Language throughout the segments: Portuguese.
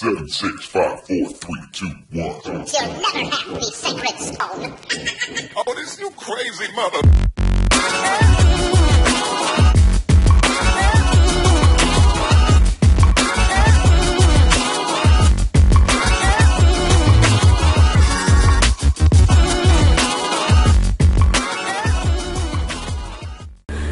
7, 6, 5, 4, 3, 2, 1. You'll never have the sacred stone. Oh, this you crazy mother...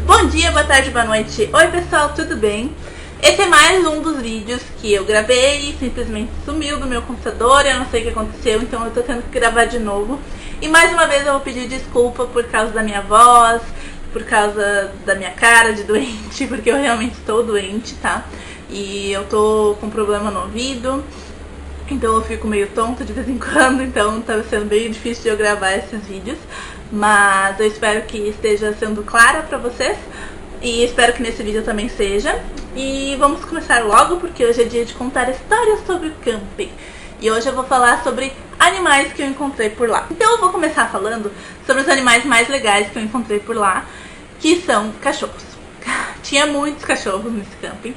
Bom dia, boa tarde, boa noite. Oi pessoal, tudo bem? Esse é mais um dos vídeos que eu gravei e simplesmente sumiu do meu computador. Eu não sei o que aconteceu, então eu tô tendo que gravar de novo. E mais uma vez eu vou pedir desculpa por causa da minha voz, por causa da minha cara de doente, porque eu realmente estou doente, tá? E eu tô com problema no ouvido, então eu fico meio tonta de vez em quando, então tá sendo bem difícil de eu gravar esses vídeos. Mas eu espero que esteja sendo clara pra vocês e espero que nesse vídeo também seja. E vamos começar logo, porque hoje é dia de contar histórias sobre o camping. E hoje eu vou falar sobre animais que eu encontrei por lá. Então eu vou começar falando sobre os animais mais legais que eu encontrei por lá, que são cachorros. Tinha muitos cachorros nesse camping.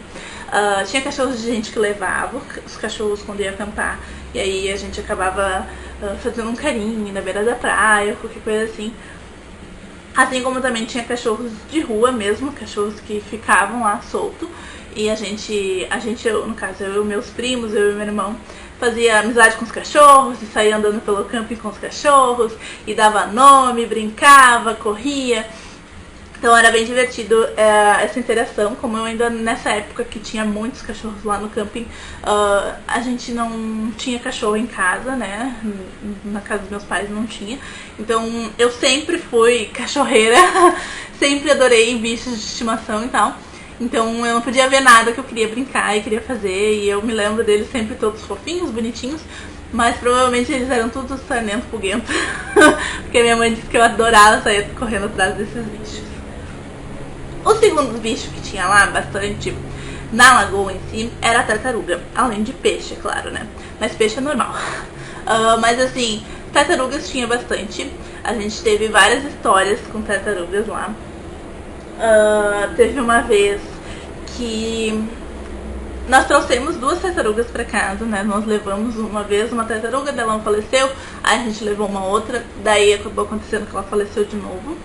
Tinha cachorros de gente que levava os cachorros quando ia acampar. E aí a gente acabava fazendo um carinho na beira da praia, qualquer coisa assim. Assim como também tinha cachorros de rua mesmo, cachorros que ficavam lá solto. E a gente no caso, eu e meus primos, eu e meu irmão, fazia amizade com os cachorros e saía andando pelo camping com os cachorros e dava nome, brincava, corria. Então era bem divertido essa interação. Como eu ainda nessa época que tinha muitos cachorros lá no camping, a gente não tinha cachorro em casa, né? Na casa dos meus pais não tinha. Então eu sempre fui cachorreira, sempre adorei bichos de estimação e tal. Então eu não podia ver nada que eu queria brincar e queria fazer. E eu me lembro deles sempre todos fofinhos, bonitinhos. Mas provavelmente eles eram todos sarnento, pulguento. Porque minha mãe disse que eu adorava sair correndo atrás desses bichos. O segundo bicho que tinha lá, bastante na lagoa em si, era a tartaruga. Além de peixe, é claro, né? Mas peixe é normal. Mas assim, tartarugas tinha bastante. A gente teve várias histórias com tartarugas lá. Teve uma vez que nós trouxemos 2 tartarugas pra casa, né? Nós levamos uma vez uma tartaruga, dela não faleceu. Aí a gente levou uma outra, daí acabou acontecendo que ela faleceu de novo.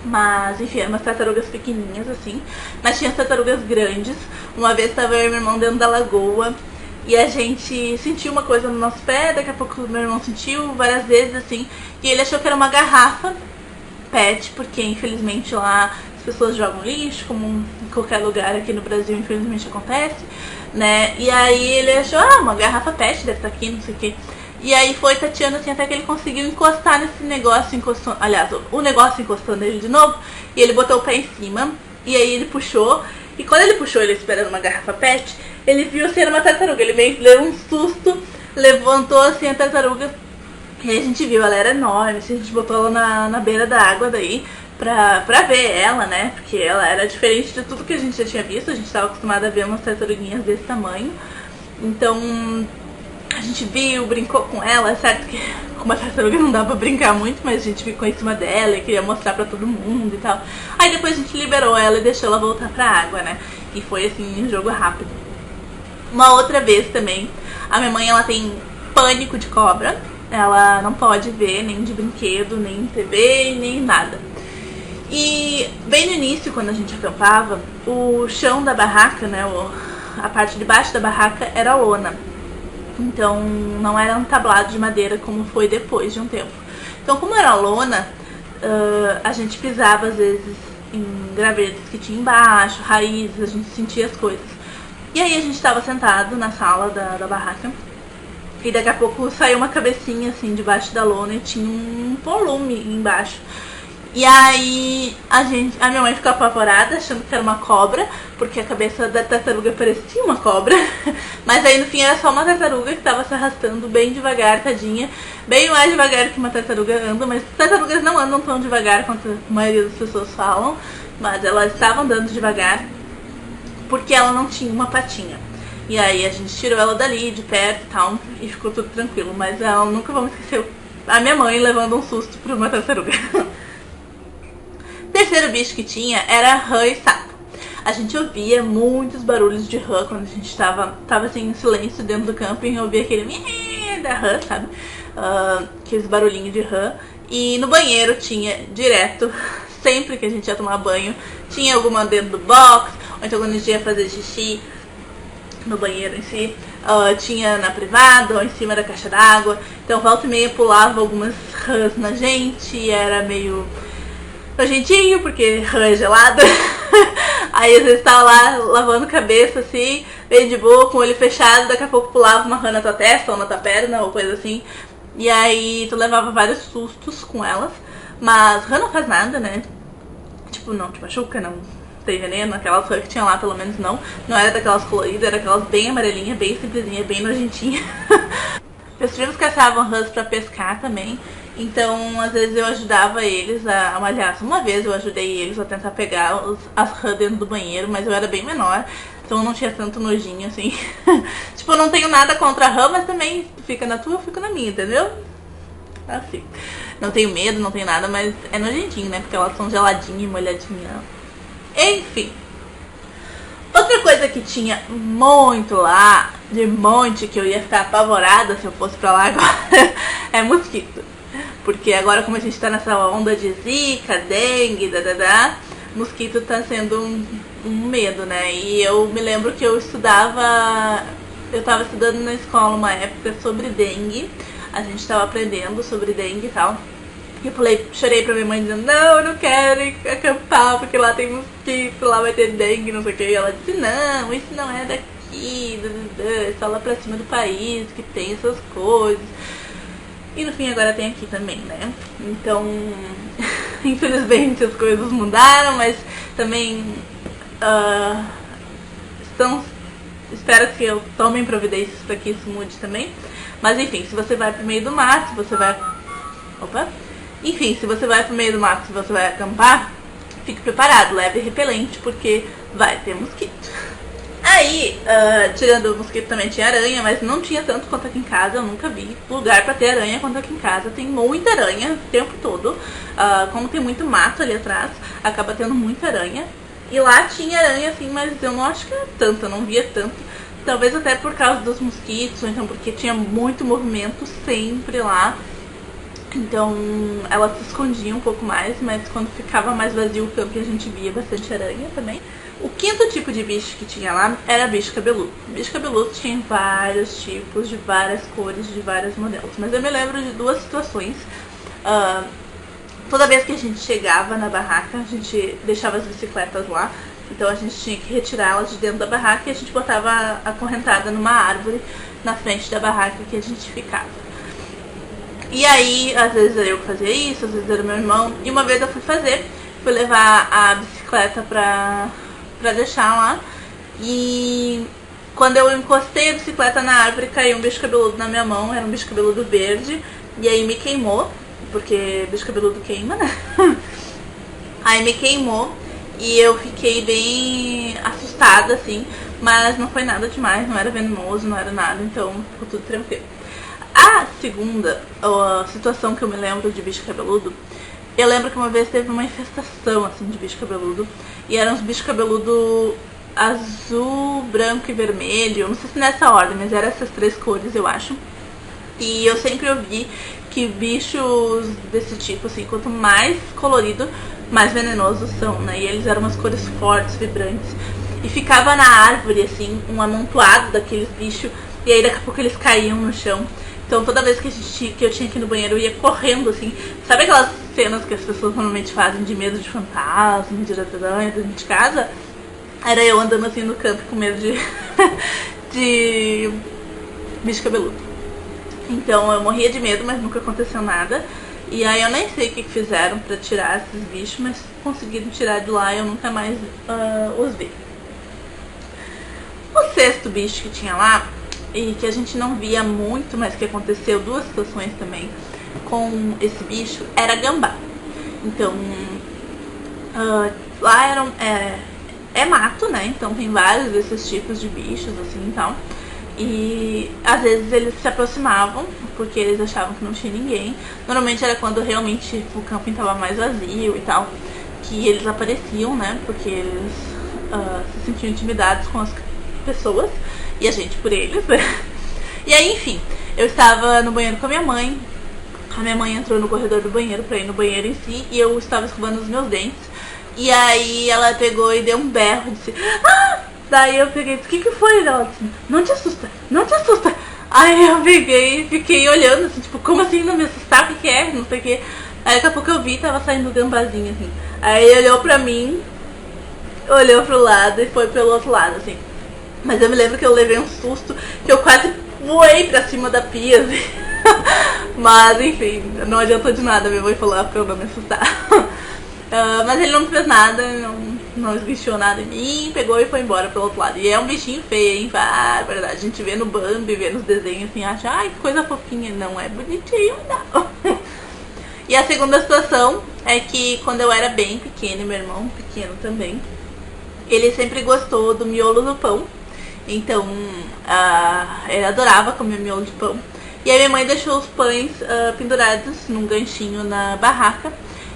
Mas, enfim, eram umas tartarugas pequenininhas, assim. Mas tinha tartarugas grandes. Uma vez estava eu e meu irmão dentro da lagoa e a gente sentiu uma coisa no nosso pé. Daqui a pouco meu irmão sentiu várias vezes, assim. E ele achou que era uma garrafa PET, porque infelizmente lá as pessoas jogam lixo, como em qualquer lugar aqui no Brasil, infelizmente acontece, né? E aí ele achou, uma garrafa PET deve estar aqui, não sei o que. E aí foi tateando assim até que ele conseguiu encostar nesse negócio, aliás, o negócio encostou nele de novo. E ele botou o pé em cima, e aí ele puxou. E quando ele puxou, ele esperando uma garrafa PET, ele viu assim, era uma tartaruga. Ele meio que deu um susto, levantou assim a tartaruga. E aí a gente viu, ela era enorme, assim, a gente botou ela na beira da água daí pra ver ela, né? Porque ela era diferente de tudo que a gente já tinha visto. A gente estava acostumada a ver umas tartaruguinhas desse tamanho. Então a gente viu, brincou com ela. É certo que com uma tartaruga não dá pra brincar muito, mas a gente ficou em cima dela e queria mostrar pra todo mundo e tal. Aí depois a gente liberou ela e deixou ela voltar pra água, né? E foi assim, um jogo rápido. Uma outra vez também, a minha mãe, ela tem pânico de cobra. Ela não pode ver nem de brinquedo, nem TV, nem nada. E bem no início, quando a gente acampava, o chão da barraca, né, a parte de baixo da barraca era lona. Então não era um tablado de madeira como foi depois de um tempo. Então como era lona, a gente pisava às vezes em gravetos que tinha embaixo, raízes, a gente sentia as coisas. E aí a gente estava sentado na sala da barraca e daqui a pouco saiu uma cabecinha assim debaixo da lona e tinha um volume embaixo. E aí a minha mãe ficou apavorada, achando que era uma cobra, porque a cabeça da tartaruga parecia uma cobra. Mas aí no fim era só uma tartaruga que estava se arrastando bem devagar, tadinha. Bem mais devagar que uma tartaruga anda, mas tartarugas não andam tão devagar quanto a maioria das pessoas falam. Mas ela estava andando devagar porque ela não tinha uma patinha. E aí a gente tirou ela dali, de perto e tal, e ficou tudo tranquilo. Mas eu nunca vou me esquecer a minha mãe levando um susto por uma tartaruga. O terceiro bicho que tinha era rã e sapo. a gente ouvia muitos barulhos de rã quando a gente tava assim em silêncio dentro do camping. Eu ouvia aquele mie da rã, sabe? Aqueles barulhinhos de rã. E no banheiro tinha direto, sempre que a gente ia tomar banho, tinha alguma dentro do box, ou então quando a gente ia fazer xixi no banheiro em si, tinha na privada ou em cima da caixa d'água. Então volta e meia pulava algumas rãs na gente e era meio nojentinho, porque rã é gelada. Aí às vezes tava lá lavando cabeça assim, bem de boa, com o olho fechado, daqui a pouco pulava uma rã na tua testa ou na tua perna ou coisa assim. E aí tu levava vários sustos com elas. Mas rã não faz nada, né? Tipo, não te machuca, não tem veneno. Aquelas rã que tinha lá, pelo menos não. Não era daquelas coloridas, era aquelas bem amarelinhas, bem simplesinha, bem nojentinha. Meus primos caçavam rãs pra pescar também. Então, às vezes eu ajudava eles aliás, uma vez eu ajudei eles a tentar pegar as rãs dentro do banheiro, mas eu era bem menor. Então eu não tinha tanto nojinho assim. Tipo, eu não tenho nada contra a rã, mas também fica na tua, eu fico na minha, entendeu? Assim. Não tenho medo, não tenho nada, mas é nojentinho, né? Porque elas são geladinhas e molhadinhas. Enfim. Outra coisa que tinha muito lá, de monte, que eu ia ficar apavorada se eu fosse pra lá agora, é mosquito. Porque agora, como a gente tá nessa onda de zika, dengue, mosquito tá sendo um medo, né? E eu me lembro que eu tava estudando na escola uma época sobre dengue. A gente tava aprendendo sobre dengue e tal. E eu chorei pra minha mãe dizendo, não, eu não quero ir acampar porque lá tem mosquito, lá vai ter dengue, não sei o que. E ela disse, não, isso não é daqui, é só lá pra cima do país que tem essas coisas. E no fim agora tem aqui também, né? Então, infelizmente as coisas mudaram, mas também espero que eu tomem providências para que isso mude também. Mas enfim, se você vai pro meio do mato, se você vai pro meio do mato, se você vai acampar, fique preparado, leve repelente, porque vai ter mosquito. Aí, tirando o mosquito, também tinha aranha, mas não tinha tanto quanto aqui em casa. Eu nunca vi lugar pra ter aranha quanto aqui em casa. Tem muita aranha o tempo todo. Como tem muito mato ali atrás, acaba tendo muita aranha. E lá tinha aranha, assim, mas eu não acho que era tanto, eu não via tanto. Talvez até por causa dos mosquitos, ou então porque tinha muito movimento sempre lá. Então ela se escondia um pouco mais, mas quando ficava mais vazio o campo a gente via bastante aranha também. O quinto tipo de bicho que tinha lá era bicho cabeludo. Bicho cabeludo tinha vários tipos, de várias cores, de vários modelos. Mas eu me lembro de duas situações. Toda vez que a gente chegava na barraca, a gente deixava as bicicletas lá. Então a gente tinha que retirá-las de dentro da barraca e a gente botava acorrentada numa árvore na frente da barraca que a gente ficava. E aí, às vezes era eu que fazia isso, às vezes era meu irmão. E uma vez eu fui levar a bicicleta pra deixar lá. E quando eu encostei a bicicleta na árvore, caiu um bicho cabeludo na minha mão. Era um bicho cabeludo verde. E aí me queimou, porque bicho cabeludo queima, né? Aí me queimou e eu fiquei bem assustada, assim. Mas não foi nada demais, não era venenoso, não era nada. Então ficou tudo tranquilo. A segunda situação que eu me lembro de bicho cabeludo, eu lembro que uma vez teve uma infestação assim de bicho cabeludo. E eram uns bichos cabeludo azul, branco e vermelho. Eu não sei se nessa ordem, mas eram essas três cores, eu acho. E eu sempre ouvi que bichos desse tipo, assim, quanto mais colorido, mais venenosos são, né? E eles eram umas cores fortes, vibrantes. E ficava na árvore, assim, um amontoado daqueles bichos. E aí daqui a pouco eles caíam no chão. Então toda vez que eu tinha que ir no banheiro, eu ia correndo, assim. Sabe aquelas cenas que as pessoas normalmente fazem de medo de fantasma, de aranha dentro de casa? Era eu andando assim no campo com medo de bicho cabeludo. Então eu morria de medo, mas nunca aconteceu nada. E aí eu nem sei o que fizeram pra tirar esses bichos, mas conseguiram tirar de lá e eu nunca mais os vi. O sexto bicho que tinha lá, e que a gente não via muito, mas que aconteceu duas situações também com esse bicho, era gambá. Então, lá é mato, né? Então tem vários desses tipos de bichos, assim, então. E às vezes eles se aproximavam, porque eles achavam que não tinha ninguém. Normalmente era quando realmente o camping estava mais vazio e tal, que eles apareciam, né? Porque eles se sentiam intimidados com as pessoas e a gente por eles, né? E aí, enfim, eu estava no banheiro com a minha mãe. A minha mãe entrou no corredor do banheiro pra ir no banheiro em si, e eu estava escovando os meus dentes. E aí ela pegou e deu um berro e disse: ah! Daí eu peguei e disse: o que foi? Ela disse: não te assusta, não te assusta. Aí eu peguei e fiquei olhando assim, tipo, como assim não me assustar? O que é? Não sei o que. Aí daqui a pouco eu vi, tava saindo gambazinho assim. Aí ele olhou pra mim, olhou pro lado e foi pelo outro lado, assim. Mas eu me lembro que eu levei um susto, que eu quase voei pra cima da pia, assim. Mas enfim, não adiantou de nada minha mãe falar pra eu não me assustar. Mas ele não fez nada, não esguichou nada em mim, pegou e foi embora pelo outro lado. E é um bichinho feio, hein? Verdade. A gente vê no Bambi, vê nos desenhos assim, acha, ai, que coisa fofinha. Não é bonitinho, não. E a segunda situação é que quando eu era bem pequena, meu irmão pequeno também, ele sempre gostou do miolo do pão. Então, ele adorava comer miolo de pão. E a minha mãe deixou os pães pendurados num ganchinho na barraca.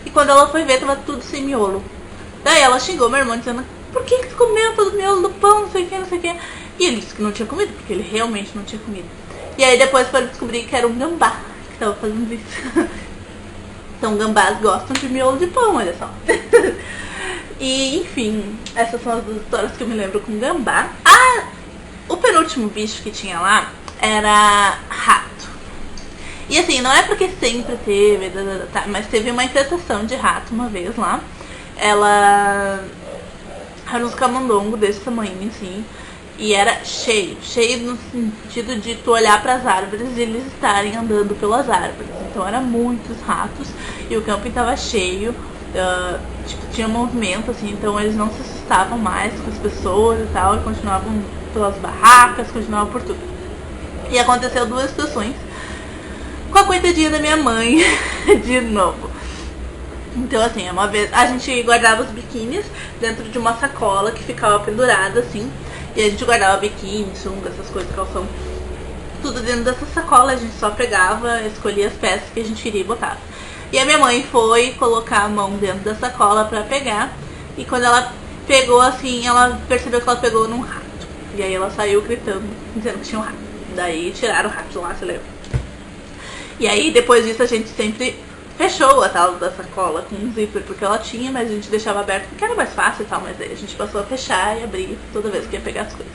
E quando ela foi ver, tava tudo sem miolo. Daí ela xingou meu irmão dizendo: por que tu comeu todo o miolo do pão, não sei o que, não sei o que. E ele disse que não tinha comido, porque ele realmente não tinha comido. E aí depois foi descobrir que era um gambá que tava fazendo isso. Então gambás gostam de miolo de pão, olha só. E enfim, essas são as duas histórias que eu me lembro com gambá. O penúltimo bicho que tinha lá era rato. E assim, não é porque sempre teve, tá, mas teve uma infestação de rato uma vez lá. Ela era uns camundongos desse tamanho, assim. E era cheio no sentido de tu olhar para as árvores e eles estarem andando pelas árvores. Então eram muitos ratos e o camping tava cheio. Tipo, tinha movimento, assim, então eles não se assustavam mais com as pessoas e tal. E continuavam pelas barracas, continuavam por tudo. E aconteceu duas situações com a coitadinha da minha mãe de novo. Então assim, uma vez a gente guardava os biquínis dentro de uma sacola que ficava pendurada assim. E a gente guardava biquíni, sunga, essas coisas, calção, tudo dentro dessa sacola. A gente só pegava, escolhia as peças que a gente queria e botava. E a minha mãe foi colocar a mão dentro da sacola pra pegar. E quando ela pegou assim, ela percebeu que ela pegou num rato. E aí ela saiu gritando, dizendo que tinha um rato. Daí tiraram o rato lá, você lembra? E aí depois disso a gente sempre fechou a tal da sacola com um zíper, porque ela tinha, mas a gente deixava aberto porque era mais fácil e tal. Mas aí a gente passou a fechar e abrir toda vez que ia pegar as coisas.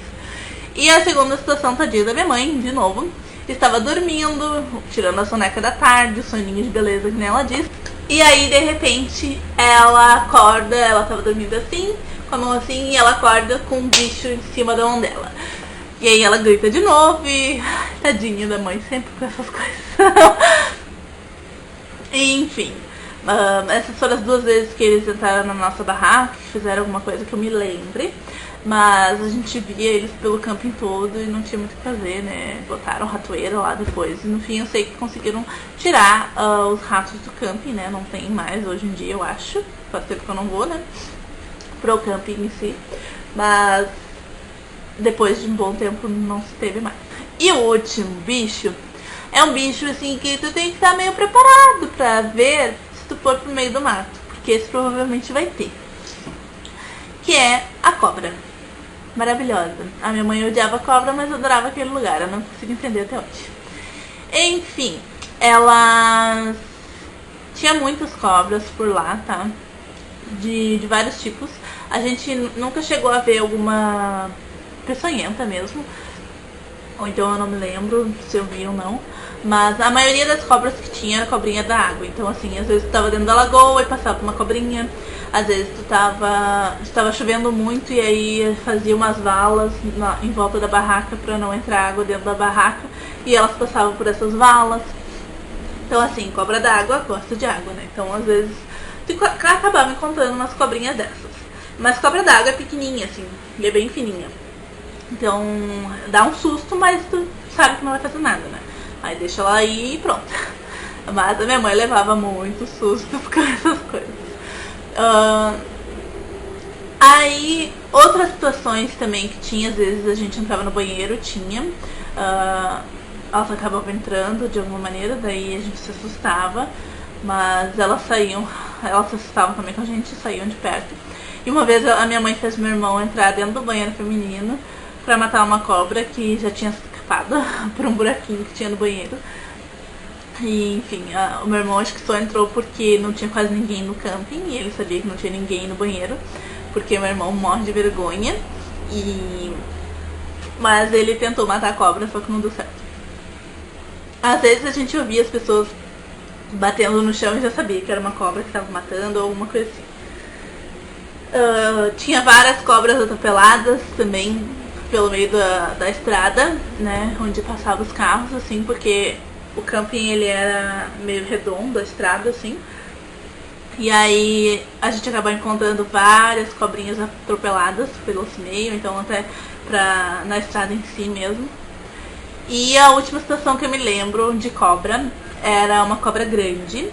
E a segunda situação, tadinha da minha mãe, de novo, estava dormindo, tirando a soneca da tarde, o soninho de beleza que nem ela diz. E aí de repente ela acorda, ela tava dormindo assim, com a mão assim, e ela acorda com um bicho em cima da mão dela. E aí ela grita de novo e... tadinha da mãe, sempre com essas coisas. Enfim, essas foram as duas vezes que eles entraram na nossa barraca, que fizeram alguma coisa que eu me lembre. Mas a gente via eles pelo camping todo e não tinha muito o que fazer, né? Botaram ratoeira lá depois. E no fim eu sei que conseguiram tirar os ratos do camping, né? Não tem mais hoje em dia, eu acho. Faz tempo que eu não vou, né? Pro camping em si. Mas depois de um bom tempo não se teve mais. E o último bicho é um bicho assim que tu tem que estar meio preparado pra ver se tu for pro meio do mato. Porque esse provavelmente vai ter. Que é a cobra. Maravilhosa. A minha mãe odiava cobra, mas eu adorava aquele lugar. Eu não consigo entender até hoje. Enfim, ela tinha muitas cobras por lá, tá? De vários tipos. A gente nunca chegou a ver alguma peçonhenta mesmo. Ou então eu não me lembro se eu vi ou não. Mas a maioria das cobras que tinha era cobrinha da água. Então assim, às vezes tu tava dentro da lagoa e passava uma cobrinha. Às vezes tu tava chovendo muito e aí fazia umas valas em volta da barraca pra não entrar água dentro da barraca. E elas passavam por essas valas. Então assim, cobra da água gosta de água, né? Então às vezes tu acabava encontrando umas cobrinhas dessas. Mas cobra da água é pequenininha assim, e é bem fininha. Então dá um susto, mas tu sabe que não vai fazer nada, né? Aí deixa ela aí e pronto. Mas a minha mãe levava muito susto com essas coisas. Aí outras situações também que tinha, às vezes a gente entrava no banheiro, tinha elas acabavam entrando de alguma maneira, daí a gente se assustava, mas elas se assustavam também com a gente, saíam de perto. E uma vez a minha mãe fez meu irmão entrar dentro do banheiro feminino pra matar uma cobra que já tinha escapado por um buraquinho que tinha no banheiro. E enfim, o meu irmão acho que só entrou porque não tinha quase ninguém no camping e ele sabia que não tinha ninguém no banheiro, porque meu irmão morre de vergonha. Mas ele tentou matar a cobra, só que não deu certo. Às vezes a gente ouvia as pessoas batendo no chão e já sabia que era uma cobra que estava matando ou alguma coisa assim. Tinha várias cobras atropeladas também pelo meio da estrada, né, onde passavam os carros, assim, porque o camping ele era meio redondo, a estrada, assim. E aí a gente acabou encontrando várias cobrinhas atropeladas pelo meio, então até na estrada em si mesmo. E a última situação que eu me lembro de cobra era uma cobra grande,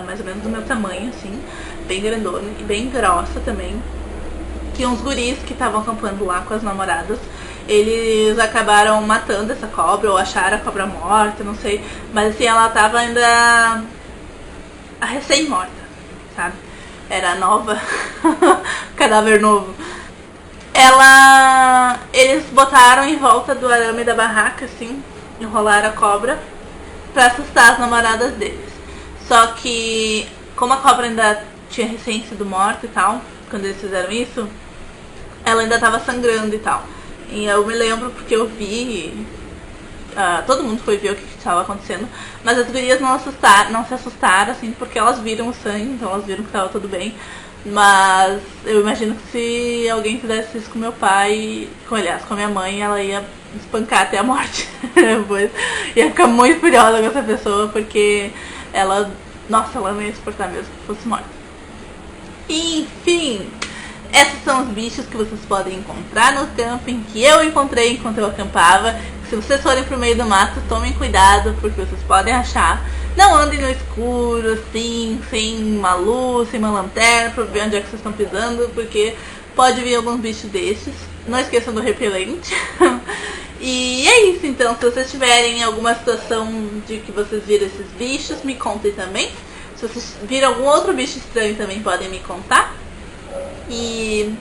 mais ou menos do meu tamanho, assim, bem grandona e bem grossa também. Que uns guris que estavam acampando lá com as namoradas, eles acabaram matando essa cobra, ou acharam a cobra morta, não sei. Mas assim, ela tava ainda recém-morta, sabe? Era nova, cadáver novo. Eles botaram em volta do arame da barraca, assim, enrolaram a cobra pra assustar as namoradas deles. Só que, como a cobra ainda tinha recém sido morta e tal, quando eles fizeram isso, ela ainda tava sangrando e tal. E eu me lembro porque eu vi, todo mundo foi ver o que estava acontecendo, mas as gurias não se assustaram, assim, porque elas viram o sangue, então elas viram que estava tudo bem. Mas eu imagino que se alguém fizesse isso com meu pai, com a minha mãe, ela ia espancar até a morte. Depois ia ficar muito furiosa com essa pessoa, porque ela não ia suportar mesmo que fosse morta. Enfim, esses são os bichos que vocês podem encontrar no camping, que eu encontrei enquanto eu acampava. Se vocês forem pro meio do mato, tomem cuidado, porque vocês podem achar. Não andem no escuro, assim, sem uma luz, sem uma lanterna, pra ver onde é que vocês estão pisando, porque pode vir alguns bichos desses. Não esqueçam do repelente. E é isso, então. Se vocês tiverem alguma situação de que vocês viram esses bichos, me contem também. Se vocês viram algum outro bicho estranho, também podem me contar. E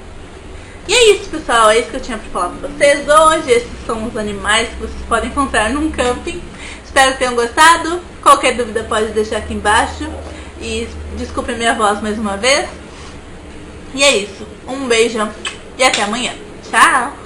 é isso, pessoal. É isso que eu tinha pra falar pra vocês hoje. Esses são os animais que vocês podem encontrar num camping. Espero que tenham gostado. Qualquer dúvida pode deixar aqui embaixo. E desculpem minha voz mais uma vez. E é isso. Um beijo e até amanhã. Tchau!